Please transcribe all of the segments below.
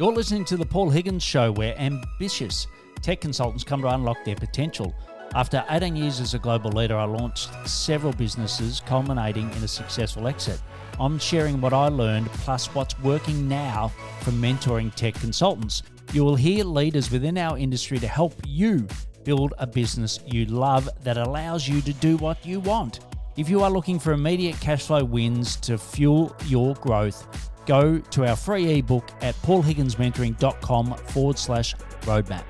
You're listening to The Paul Higgins Show, where ambitious tech consultants come to unlock their potential. After 18 years as a global leader, I launched several businesses, culminating in a successful exit. I'm sharing what I learned, plus what's working now from mentoring tech consultants. You will hear leaders within our industry to help you build a business you love that allows you to do what you want. If you are looking for immediate cash flow wins to fuel your growth, go to our free ebook at paulhigginsmentoring.com/roadmap.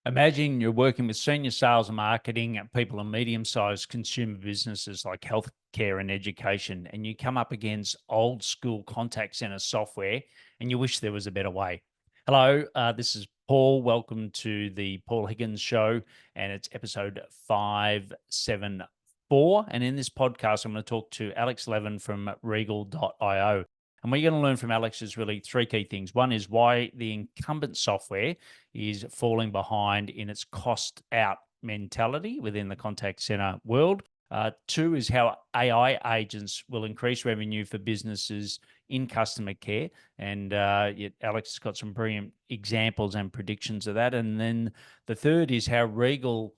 Imagine you're working with senior sales and marketing at people in medium-sized consumer businesses like healthcare and education, and you come up against old school contact center software and you wish there was a better way. Hello, this is Paul. Welcome to the Paul Higgins Show, and it's episode 574. And in this podcast, I'm going to talk to Alex Levin from Regal.io. And what you're going to learn from Alex is really three key things. One is why the incumbent software is falling behind in its cost out mentality within the contact center world. Two is how AI agents will increase revenue for businesses in customer care. And Alex has got some brilliant examples and predictions of that. And then the third is how Regal.io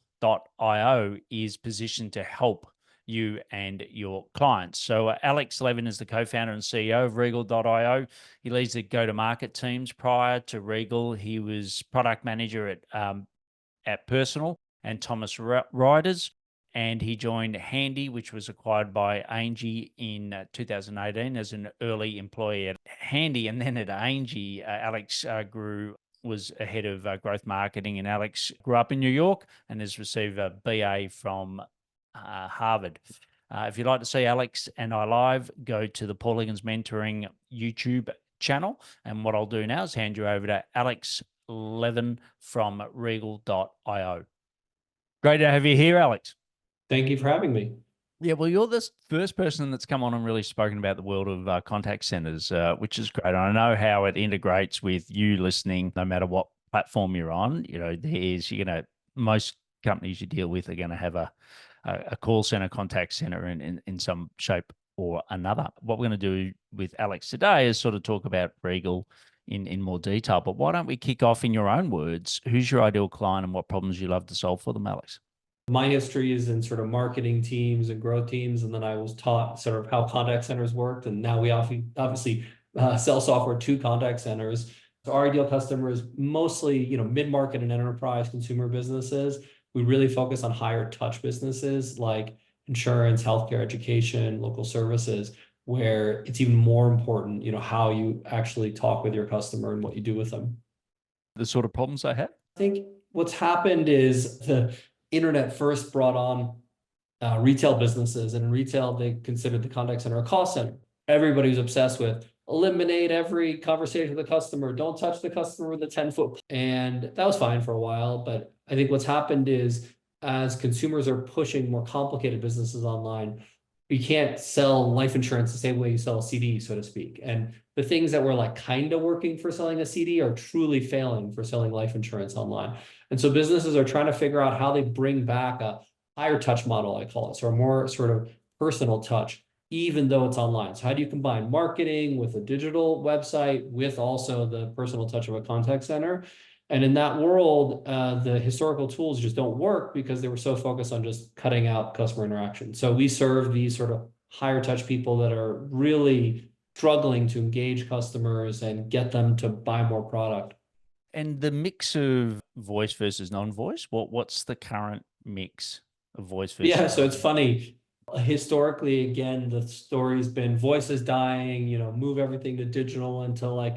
is positioned to help you and your clients. So Alex Levin is the co-founder and CEO of Regal.io. He leads the go-to-market teams. Prior to Regal, he was product manager at Personal and Thomas Riders, and he joined Handy, which was acquired by Angie in 2018 as an early employee at Handy. And then at Angie, Alex was a head of growth marketing, and Alex grew up in New York and has received a BA from Harvard. If you'd like to see Alex and I live, go to the Paul Higgins Mentoring YouTube channel. And what I'll do now is hand you over to Alex Levin from Regal.io. Great to have you here, Alex. Thank you for having me. Yeah, well, you're the first person that's come on and really spoken about the world of contact centers, which is great. I know how it integrates with you listening, no matter what platform you're on. Most companies you deal with are going to have a call center, contact center in some shape or another. What we're going to do with Alex today is sort of talk about Regal in more detail. But why don't we kick off in your own words? Who's your ideal client and what problems you love to solve for them, Alex? My history is in sort of marketing teams and growth teams, and then I was taught sort of how contact centers worked, and now we obviously sell software to contact centers. So our ideal customer is mostly mid-market and enterprise consumer businesses. We really focus on higher touch businesses like insurance, healthcare, education, local services, where it's even more important, how you actually talk with your customer and what you do with them. The sort of problems I have? I think what's happened is the internet first brought on retail businesses, and in retail, they considered the contact center a cost center. Everybody was obsessed with eliminate every conversation with the customer, don't touch the customer with a 10-foot. And that was fine for a while. But I think what's happened is as consumers are pushing more complicated businesses online, you can't sell life insurance the same way you sell a CD, so to speak. And the things that were like kind of working for selling a CD are truly failing for selling life insurance online. And so businesses are trying to figure out how they bring back a higher touch model, I call it, so a more sort of personal touch, even though it's online. So how do you combine marketing with a digital website with also the personal touch of a contact center? And in that world, the historical tools just don't work because they were so focused on just cutting out customer interaction. So we serve these sort of higher touch people that are really struggling to engage customers and get them to buy more product. And the mix of voice versus non-voice, what's the current mix of voice versus Yeah, so it's funny. Historically, again, the story's been voice is dying, move everything to digital into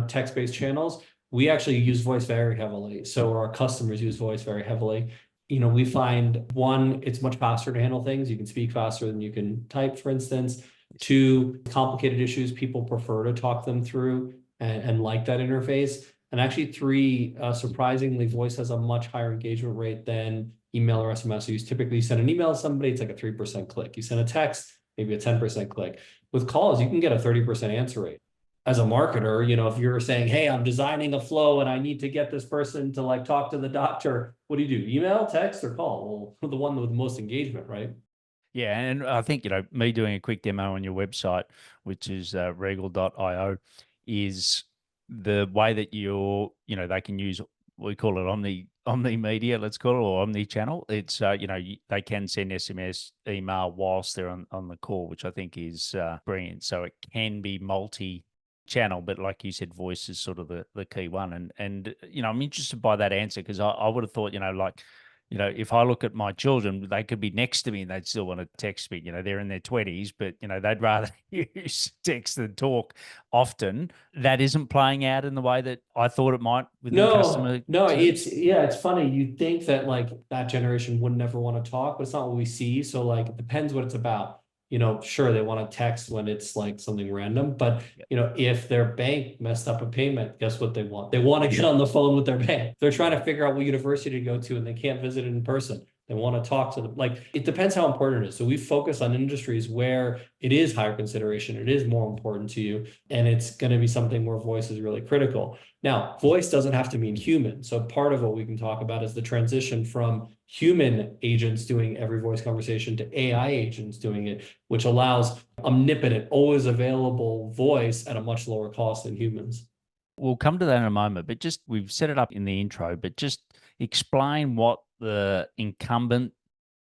text-based channels. We actually use voice very heavily. So our customers use voice very heavily. We find one, it's much faster to handle things. You can speak faster than you can type, for instance. Two, complicated issues, people prefer to talk them through and like that interface. And actually three, surprisingly, voice has a much higher engagement rate than email or SMS. So you typically send an email to somebody, it's like a 3% click. You send a text, maybe a 10% click. With calls, you can get a 30% answer rate. As a marketer, if you're saying, hey, I'm designing a flow and I need to get this person to talk to the doctor, what do? Email, text, or call? Well, the one with the most engagement, right? Yeah, and I think, me doing a quick demo on your website, which is regal.io, is the way that they can use, we call it omni media, let's call it, or omni channel. It's, they can send SMS, email whilst they're on the call, which I think is brilliant. So it can be multi channel, but like you said, voice is sort of the key one. And I'm interested by that answer because I would have thought, like, if I look at my children, they could be next to me and they'd still want to text me. They're in their 20s, but, they'd rather use text than talk often. That isn't playing out in the way that I thought it might within No, customer no, service. it's funny. You'd think that like that generation would never want to talk, but it's not what we see. So like it depends what it's about. Sure, they want to text when it's like something random, but Yep. if their bank messed up a payment, guess what they want? They want to get on the phone with their bank. They're trying to figure out what university to go to and they can't visit it in person. They want to talk to them. Like it depends how important it is. So we focus on industries where it is higher consideration, it is more important to you, and it's going to be something where voice is really critical. Now, voice doesn't have to mean human. So part of what we can talk about is the transition from human agents doing every voice conversation to AI agents doing it, which allows omnipotent, always available voice at a much lower cost than humans. We'll come to that in a moment, but just we've set it up in the intro, but just explain what the incumbent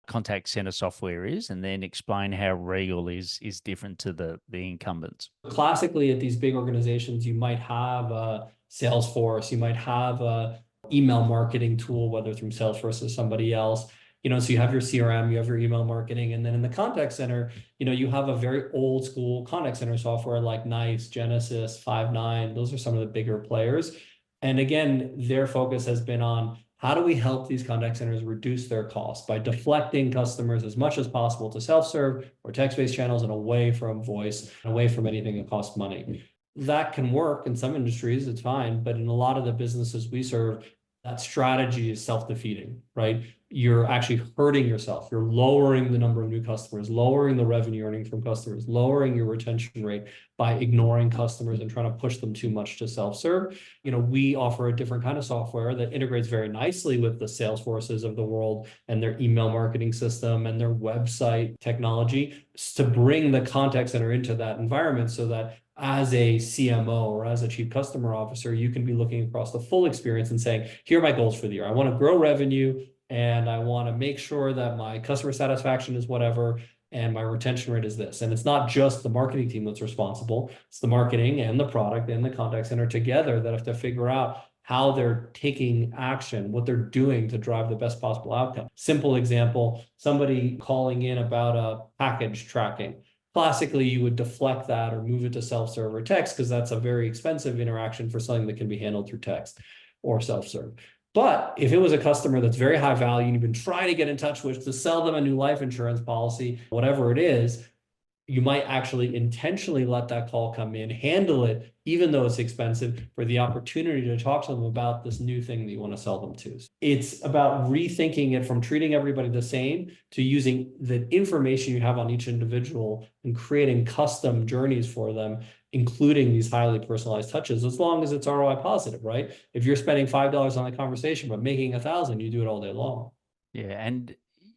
contact center software is, and then explain how Regal is different to the incumbents. Classically, at these big organizations, you might have a Salesforce, you might have a email marketing tool, whether through Salesforce or somebody else. So you have your CRM, you have your email marketing, and then in the contact center, you have a very old school contact center software like NICE, Genesys, Five9. Those are some of the bigger players. And again, their focus has been on how do we help these contact centers reduce their costs by deflecting customers as much as possible to self-serve or text-based channels and away from voice, and away from anything that costs money. That can work in some industries, it's fine, but in a lot of the businesses we serve, that strategy is self-defeating, right? You're actually hurting yourself. You're lowering the number of new customers, lowering the revenue earning from customers, lowering your retention rate by ignoring customers and trying to push them too much to self-serve. We offer a different kind of software that integrates very nicely with the Salesforces of the world and their email marketing system and their website technology to bring the contact center into that environment so that as a CMO or as a chief customer officer, you can be looking across the full experience and saying, here are my goals for the year. I want to grow revenue and I want to make sure that my customer satisfaction is whatever and my retention rate is this. And it's not just the marketing team that's responsible. It's the marketing and the product and the contact center together that have to figure out how they're taking action, what they're doing to drive the best possible outcome. Simple example, somebody calling in about a package tracking. Classically, you would deflect that or move it to self-serve or text because that's a very expensive interaction for something that can be handled through text or self-serve. But if it was a customer that's very high value and you've been trying to get in touch with to sell them a new life insurance policy, whatever it is, you might actually intentionally let that call come in, handle it, even though it's expensive, for the opportunity to talk to them about this new thing that you want to sell them to. It's about rethinking it from treating everybody the same to using the information you have on each individual and creating custom journeys for them, including these highly personalized touches, as long as it's ROI positive, right? If you're spending $5 on the conversation, but making 1,000, you do it all day long. Yeah, and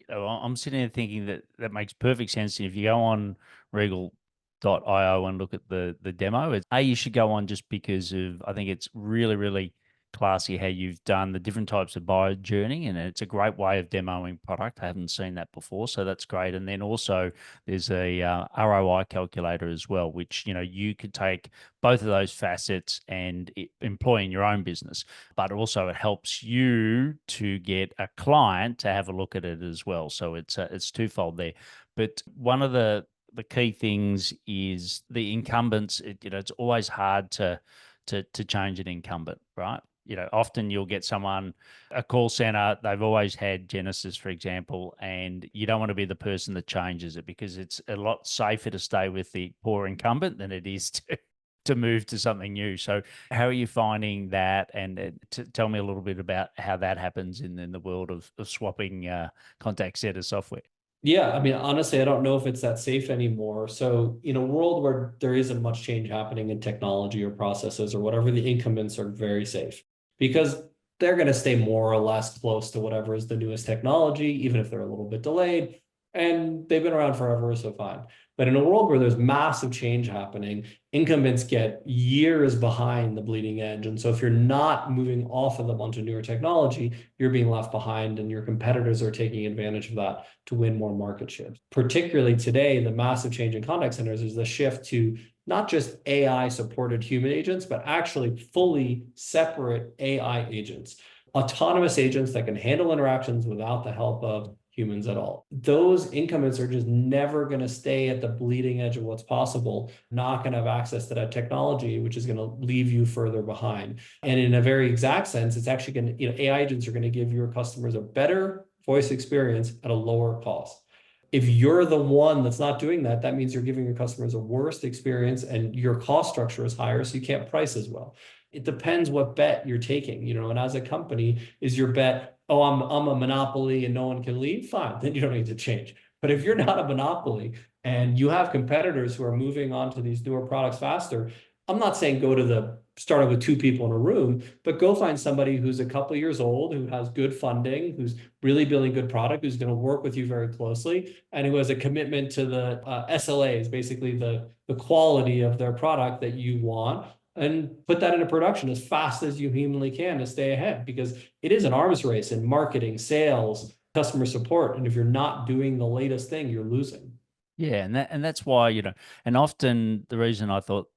I'm sitting there thinking that that makes perfect sense. If you go on regal.io and look at the demo, you should go on just because of, I think it's really, really classy how you've done the different types of buyer journey, and it's a great way of demoing product. I haven't seen that before, so that's great. And then also there's a ROI calculator as well, which you could take both of those facets and employ in your own business, but also it helps you to get a client to have a look at it as well. So it's twofold there. But one of the key things is the incumbents. It's always hard to change an incumbent, right? Often you'll get someone, a call center, they've always had Genesis, for example, and you don't want to be the person that changes it because it's a lot safer to stay with the poor incumbent than it is to move to something new. So how are you finding that? And tell me a little bit about how that happens in the world of swapping contact center software. Yeah, I mean, honestly, I don't know if it's that safe anymore. So, in a world where there isn't much change happening in technology or processes or whatever, the incumbents are very safe because they're going to stay more or less close to whatever is the newest technology, even if they're a little bit delayed. and they've been around forever, so fine. But in a world where there's massive change happening, incumbents get years behind the bleeding edge. And so if you're not moving off of them onto newer technology, you're being left behind, and your competitors are taking advantage of that to win more market share. Particularly today, the massive change in contact centers is the shift to not just AI supported human agents, but actually fully separate AI agents, autonomous agents that can handle interactions without the help of humans at all. Those incumbents are just never going to stay at the bleeding edge of what's possible, not going to have access to that technology, which is going to leave you further behind. And in a very exact sense, it's actually going to, AI agents are going to give your customers a better voice experience at a lower cost. If you're the one that's not doing that, that means you're giving your customers a worse experience, and your cost structure is higher, so you can't price as well. It depends what bet you're taking, and as a company, is your bet, oh, I'm a monopoly and no one can leave? Fine, then you don't need to change. But if you're not a monopoly and you have competitors who are moving on to these newer products faster, I'm not saying go to the starting with two people in a room, but go find somebody who's a couple years old, who has good funding, who's really building good product, who's going to work with you very closely, and who has a commitment to the SLAs, basically the quality of their product that you want, and put that into production as fast as you humanly can to stay ahead, because it is an arms race in marketing, sales, customer support. And if you're not doing the latest thing, you're losing. Yeah, and that's why, and often the reason I thought,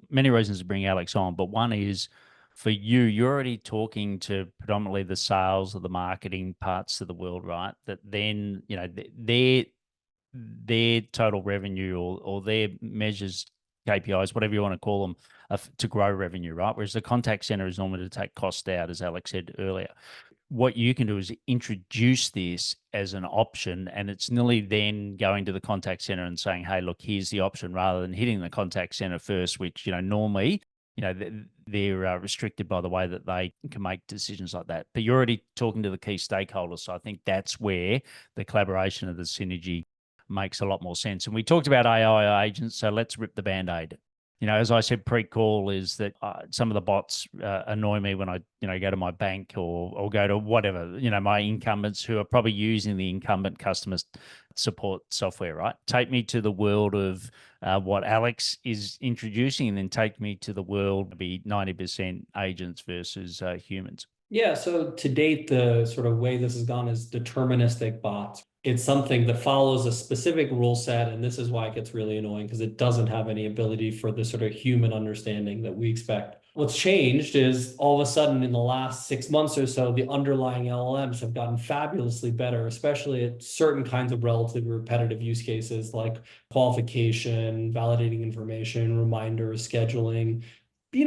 many reasons to bring Alex on, but one is for you, you're already talking to predominantly the sales or the marketing parts of the world, right? That then, their total revenue or their measures, KPIs, whatever you want to call them, to grow revenue, right? Whereas the contact center is normally to take cost out, as Alex said earlier. What you can do is introduce this as an option, and it's nearly then going to the contact center and saying, hey, look, here's the option, rather than hitting the contact center first, which, normally, they're restricted by the way that they can make decisions like that. But you're already talking to the key stakeholders. So I think that's where the collaboration of the synergy makes a lot more sense. And we talked about AI agents, so let's rip the Band-Aid. As I said pre-call, is that some of the bots annoy me when I, go to my bank or go to whatever, my incumbents who are probably using the incumbent customer support software, right? Take me to the world of what Alex is introducing, and then take me to the world to be 90% agents versus humans. Yeah, so to date, the sort of way this has gone is deterministic bots. It's something that follows a specific rule set, and this is why it gets really annoying, because it doesn't have any ability for the sort of human understanding that we expect. What's changed is all of a sudden in the last 6 months or so, the underlying LLMs have gotten fabulously better, especially at certain kinds of relatively repetitive use cases like qualification, validating information, reminders, scheduling,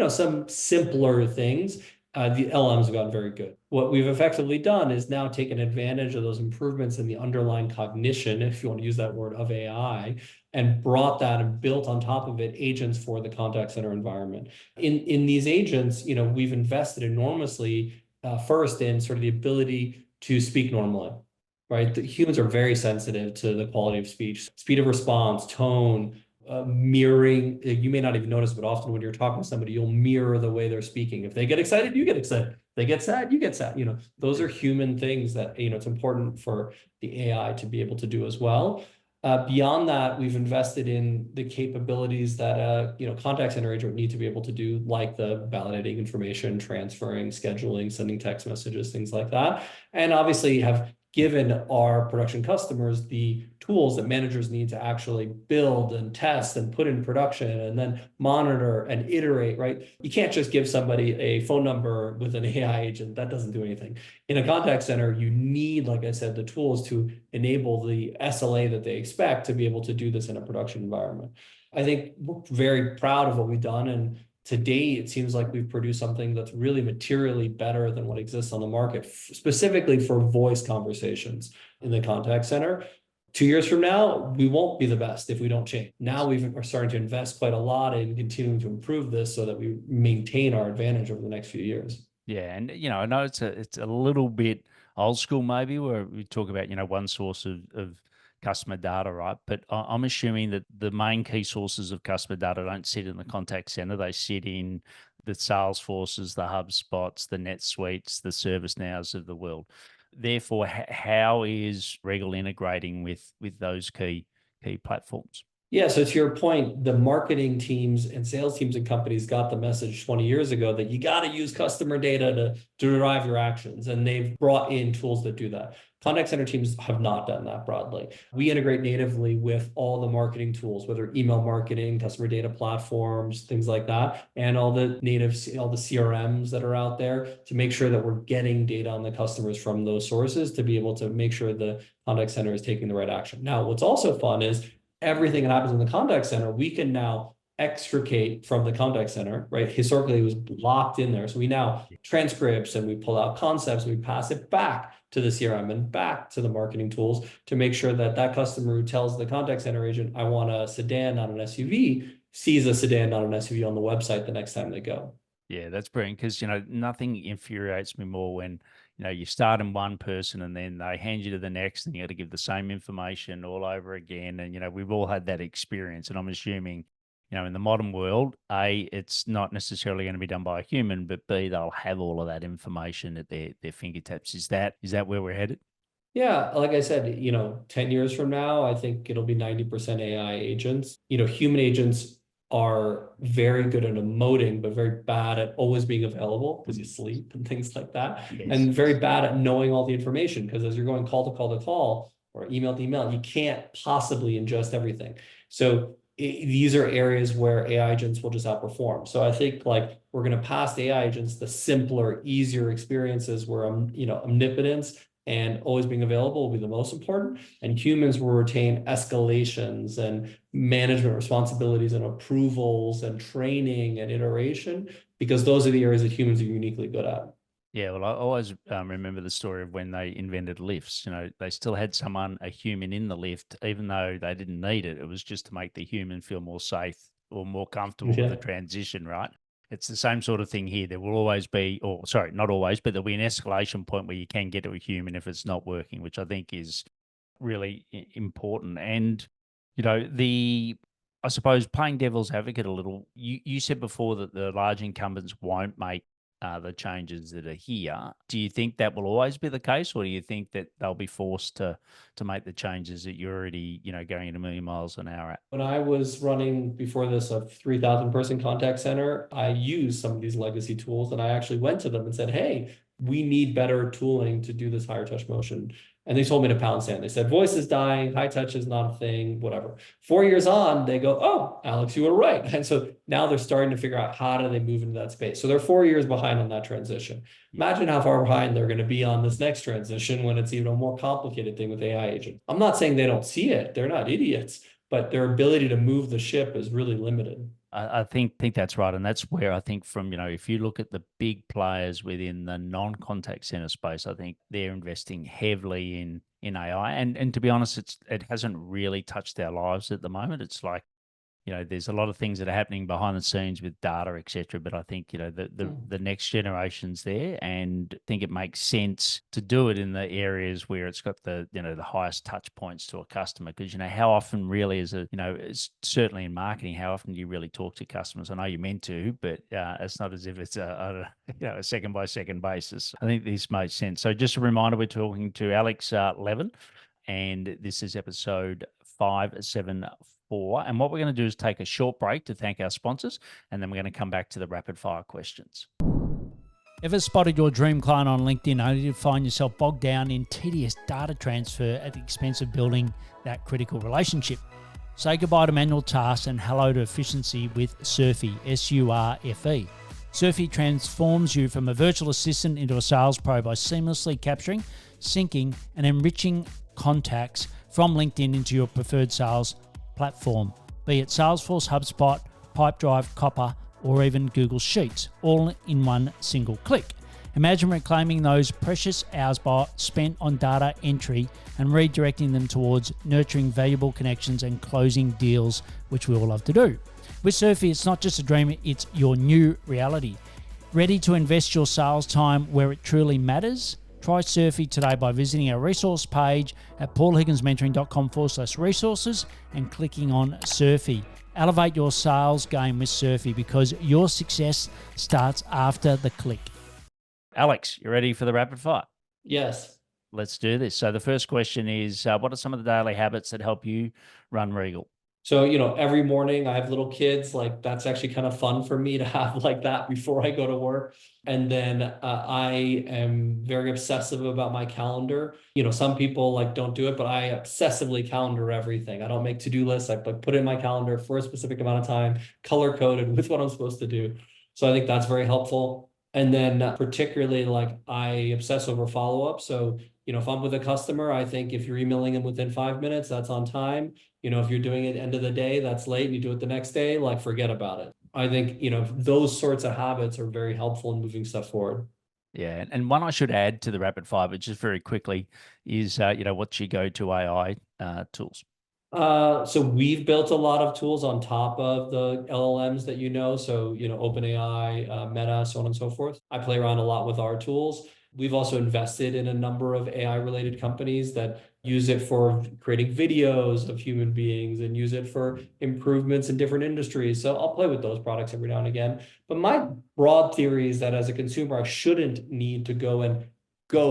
some simpler things. The LMs have gotten very good. What we've effectively done is now taken advantage of those improvements in the underlying cognition, if you want to use that word, of AI, and brought that and built on top of it agents for the contact center environment. In these agents, we've invested enormously first in sort of the ability to speak normally, right? The humans are very sensitive to the quality of speech, speed of response, tone, mirroring. You may not even notice, but often when you're talking to somebody, you'll mirror the way they're speaking. If they get excited, you get excited. If they get sad, you get sad. Those are human things that, it's important for the AI to be able to do as well. Beyond that, we've invested in the capabilities that contact center agent need to be able to do, like the validating information, transferring, scheduling, sending text messages, things like that. And obviously have given our production customers the tools that managers need to actually build and test and put in production and then monitor and iterate, right? You can't just give somebody a phone number with an AI agent. That doesn't do anything. In a contact center, you need, like I said, the tools to enable the SLA that they expect to be able to do this in a production environment. I think we're very proud of what we've done, and today, it seems like we've produced something that's really materially better than what exists on the market, specifically for voice conversations in the contact center. 2 years from now, we won't be the best if we don't change. Now we're starting to invest quite a lot in continuing to improve this so that we maintain our advantage over the next few years. Yeah, and I know it's a little bit old school maybe, where we talk about one source of customer data, right? But I'm assuming that the main key sources of customer data don't sit in the contact center; they sit in the Salesforces, the HubSpots, the NetSuites, the ServiceNows of the world. therefore, how is Regal integrating with those key platforms? Yeah, so to your point, the marketing teams and sales teams and companies got the message 20 years ago that you got to use customer data to derive your actions, and they've brought in tools that do that. Contact center teams have not done that broadly. We integrate natively with all the marketing tools, whether email marketing, customer data platforms, things like that, and all the CRMs that are out there to make sure that we're getting data on the customers from those sources to be able to make sure the contact center is taking the right action. Now, what's also fun is everything that happens in the contact center, we can now extricate from the contact center, right? Historically, it was locked in there. So we now transcripts and we pull out concepts, and we pass it back to the CRM and back to the marketing tools to make sure that that customer who tells the contact center agent, I want a sedan, not an SUV, sees a sedan, not an SUV on the website the next time they go. Yeah, that's brilliant because, nothing infuriates me more when, you start in one person and then they hand you to the next and you got to give the same information all over again. And, we've all had that experience. And I'm assuming, in the modern world, A, it's not necessarily going to be done by a human, but B, they'll have all of that information at their fingertips. Is that where we're headed? Yeah, like I said, 10 years from now, I think it'll be 90% AI agents. Human agents are very good at emoting, but very bad at always being available because you sleep and things like that. Yes. And very bad at knowing all the information because as you're going call to call to call or email to email, you can't possibly ingest everything. So these are areas where AI agents will just outperform. So I think like we're going to pass AI agents the simpler, easier experiences where omnipotence and always being available will be the most important. And humans will retain escalations and management responsibilities and approvals and training and iteration, because those are the areas that humans are uniquely good at. Yeah, well, I always remember the story of when they invented lifts. They still had a human in the lift, even though they didn't need it. It was just to make the human feel more safe or more comfortable with the transition, right? It's the same sort of thing here. There will always be, or sorry, not always, but there'll be an escalation point where you can get to a human if it's not working, which I think is really important. And, I suppose playing devil's advocate a little, you said before that the large incumbents won't make the changes that are here. Do you think that will always be the case, or do you think that they'll be forced to make the changes that you're already, going at 1,000,000 miles an hour at? When I was running before this a 3,000 person contact center, I used some of these legacy tools, and I actually went to them and said, hey, we need better tooling to do this higher touch motion. And they told me to pound sand. They said, voice is dying, high touch is not a thing, whatever. 4 years on, they go, oh, Alex, you were right. And so now they're starting to figure out how do they move into that space. So they're 4 years behind on that transition. Imagine how far behind they're going to be on this next transition when it's even a more complicated thing with AI agents. I'm not saying they don't see it. They're not idiots, but their ability to move the ship is really limited. I think that's right. And that's where I think from, if you look at the big players within the non-contact center space, I think they're investing heavily in AI. And to be honest, it hasn't really touched our lives at the moment. It's like, there's a lot of things that are happening behind the scenes with data, et cetera. But I think, the next generation's there, and I think it makes sense to do it in the areas where it's got the highest touch points to a customer. Because, how often really it's certainly in marketing, how often do you really talk to customers? I know you're meant to, but it's not as if it's a second by second basis. I think this makes sense. So just a reminder, we're talking to Alex Levin, and this is episode 574. And what we're going to do is take a short break to thank our sponsors, and then we're going to come back to the rapid fire questions. Ever spotted your dream client on LinkedIn only to find yourself bogged down in tedious data transfer at the expense of building that critical relationship? Say goodbye to manual tasks and hello to efficiency with Surfy, S-U-R-F-E. Surfy transforms you from a virtual assistant into a sales pro by seamlessly capturing, syncing, and enriching contacts from LinkedIn into your preferred sales platform, be it Salesforce, HubSpot, Pipedrive, Copper, or even Google Sheets, all in one single click. Imagine reclaiming those precious hours spent on data entry and redirecting them towards nurturing valuable connections and closing deals, which we all love to do. With Surfy, it's not just a dream, it's your new reality. Ready to invest your sales time where it truly matters? Try Surfy today by visiting our resource page at paulhigginsmentoring.com/resources and clicking on Surfy. Elevate your sales game with Surfy because your success starts after the click. Alex, you ready for the rapid fire? Yes. Let's do this. So the first question is, what are some of the daily habits that help you run Regal? So, every morning I have little kids, like that's actually kind of fun for me to have like that before I go to work. And then I am very obsessive about my calendar. Some people like don't do it, but I obsessively calendar everything. I don't make to-do lists. I like put in my calendar for a specific amount of time, color coded with what I'm supposed to do. So I think that's very helpful. And then particularly like I obsess over follow-up. So, if I'm with a customer, I think if you're emailing them within 5 minutes, that's on time. If you're doing it end of the day, that's late, and you do it the next day, like forget about it. I think, those sorts of habits are very helpful in moving stuff forward. Yeah, and one I should add to the rapid fire, but just very quickly, is what's your go-to AI tools? So we've built a lot of tools on top of the LLMs that So, OpenAI, Meta, so on and so forth. I play around a lot with our tools. We've also invested in a number of AI related companies that use it for creating videos of human beings and use it for improvements in different industries. So I'll play with those products every now and again. But my broad theory is that as a consumer, I shouldn't need to go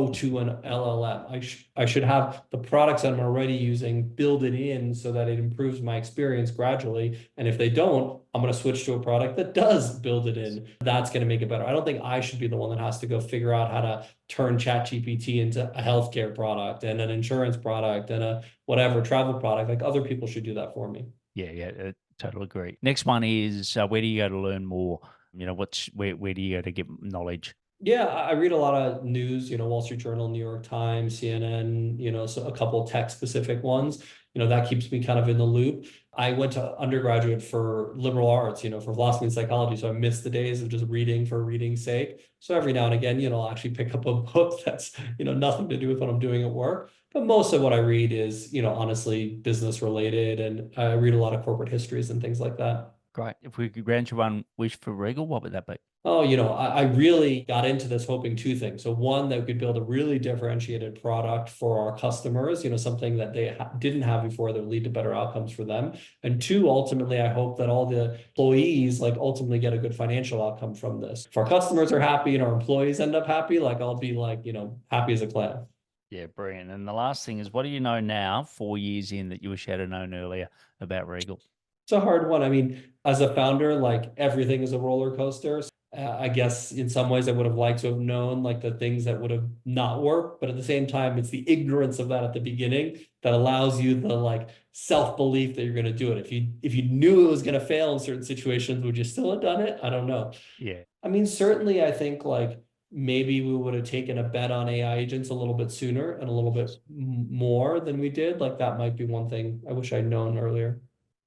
to an LLM. I should have the products that I'm already using, build it in so that it improves my experience gradually. And if they don't, I'm going to switch to a product that does build it in. That's going to make it better. I don't think I should be the one that has to go figure out how to turn ChatGPT into a healthcare product and an insurance product and a whatever travel product. Like other people should do that for me. Yeah, totally agree. Next one is, where do you go to learn more? Where do you go to get knowledge? Yeah, I read a lot of news, Wall Street Journal, New York Times, CNN, so a couple tech specific ones. That keeps me kind of in the loop. I went to undergraduate for liberal arts, for philosophy and psychology. So I missed the days of just reading for reading's sake. So every now and again, I'll actually pick up a book that's, nothing to do with what I'm doing at work. But most of what I read is, honestly, business related. And I read a lot of corporate histories and things like that. Great. If we could grant you one wish for Regal, what would that be? Oh, I really got into this hoping two things. So one, that we could build a really differentiated product for our customers, something that they didn't have before that would lead to better outcomes for them. And two, ultimately, I hope that all the employees like ultimately get a good financial outcome from this. If our customers are happy and our employees end up happy, like I'll be like, happy as a clam. Yeah, brilliant. And the last thing is, what do you know now, 4 years in, that you wish you had known earlier about Regal? It's a hard one. I mean, as a founder, like everything is a roller coaster. I guess in some ways I would have liked to have known like the things that would have not worked, but at the same time, it's the ignorance of that at the beginning that allows you the like self-belief that you're going to do it. If you knew it was going to fail in certain situations, would you still have done it? I don't know. Yeah. I mean, certainly I think like maybe we would have taken a bet on AI agents a little bit sooner and a little bit more than we did. Like that might be one thing I wish I'd known earlier.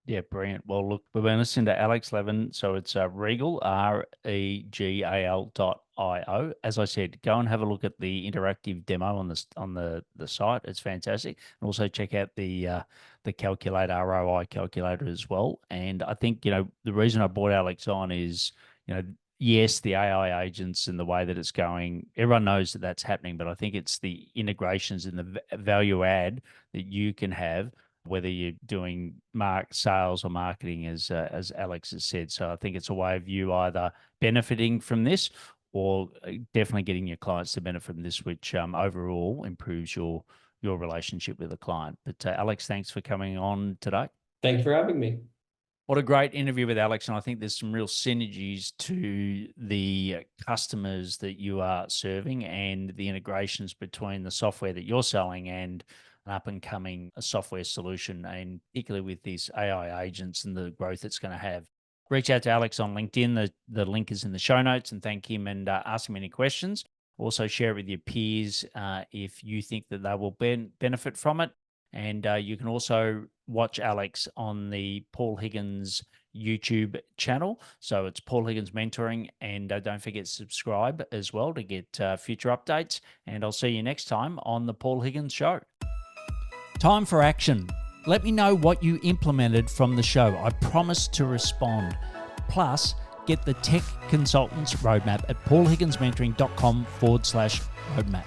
Yeah, brilliant. Well, look, we've been listening to Alex Levin. So it's Regal, Regal.io. As I said, go and have a look at the interactive demo on the site. It's fantastic. And also check out the calculator, ROI calculator as well. And I think, the reason I brought Alex on is, yes, the AI agents and the way that it's going, everyone knows that that's happening, but I think it's the integrations and the value add that you can have, whether you're doing sales or marketing, as Alex has said. So I think it's a way of you either benefiting from this or definitely getting your clients to benefit from this, which overall improves your relationship with the client. But Alex, thanks for coming on today. Thank you for having me. What a great interview with Alex. And I think there's some real synergies to the customers that you are serving and the integrations between the software that you're selling and an up and coming software solution, and particularly with these AI agents and the growth it's going to have. Reach out to Alex on LinkedIn. The link is in the show notes, and thank him and ask him any questions. Also share it with your peers if you think that they will benefit from it. And you can also watch Alex on the Paul Higgins YouTube channel. So it's Paul Higgins Mentoring. And don't forget to subscribe as well to get future updates. And I'll see you next time on the Paul Higgins Show. Time for action. Let me know what you implemented from the show. I promise to respond. Plus, get the Tech Consultants Roadmap at paulhigginsmentoring.com/roadmap.